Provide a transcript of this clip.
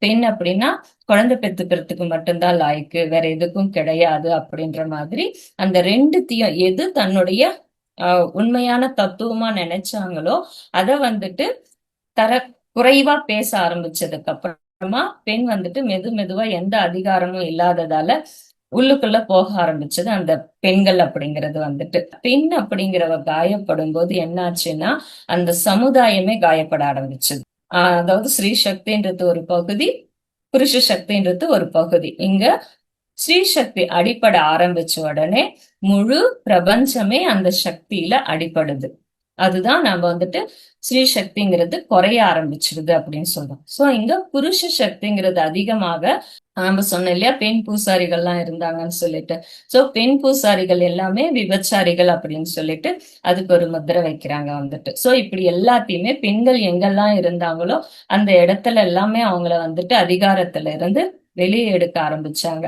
பெண் அப்படின்னா குழந்தை பெத்துக்கிறதுக்கு மட்டும்தான் லாய்க்கு, வேற எதுக்கும் கிடையாது அப்படின்ற மாதிரி அந்த ரெண்டுத்தையும் எது தன்னுடைய உண்மையான தத்துவமா நினைச்சாங்களோ அத வந்துட்டு தர குறைவா பேச ஆரம்பிச்சதுக்கு அப்புறமா பெண் வந்துட்டு மெதுவா எந்த அதிகாரமும் இல்லாததால உள்ளுக்குள்ள போக ஆரம்பிச்சது அந்த பெண்கள் அப்படிங்கிறது வந்துட்டு. பெண் அப்படிங்கிறவ காயப்படும் போது என்னாச்சுன்னா அந்த சமுதாயமே காயப்பட ஆரம்பிச்சது. அதாவது ஸ்ரீ சக்தின்றது ஒரு பகுதி, புருஷ சக்தின்றது ஒரு பகுதி. இங்க ஸ்ரீ சக்தி அடிபட ஆரம்பிச்ச உடனே முழு பிரபஞ்சமே அந்த சக்தியில அடிபடுது. அதுதான் நம்ம வந்துட்டு ஸ்ரீ சக்திங்கிறது குறைய ஆரம்பிச்சிருது அப்படின்னு சொல்றோம். சோ இங்க புருஷ சக்திங்கிறது அதிகமாக நம்ம சொன்னோம் இல்லையா, பெண் பூசாரிகள்லாம் இருந்தாங்கன்னு சொல்லிட்டு. சோ பெண் பூசாரிகள் எல்லாமே விபச்சாரிகள் அப்படின்னு சொல்லிட்டு அதுக்கு ஒரு முத்திரை வைக்கிறாங்க வந்துட்டு. சோ இப்படி எல்லாத்தையுமே பெண்கள் எங்கெல்லாம் இருந்தாங்களோ அந்த இடத்துல எல்லாமே அவங்கள வந்துட்டு அதிகாரத்துல இருந்து வெளியே எடுக்க ஆரம்பிச்சாங்க.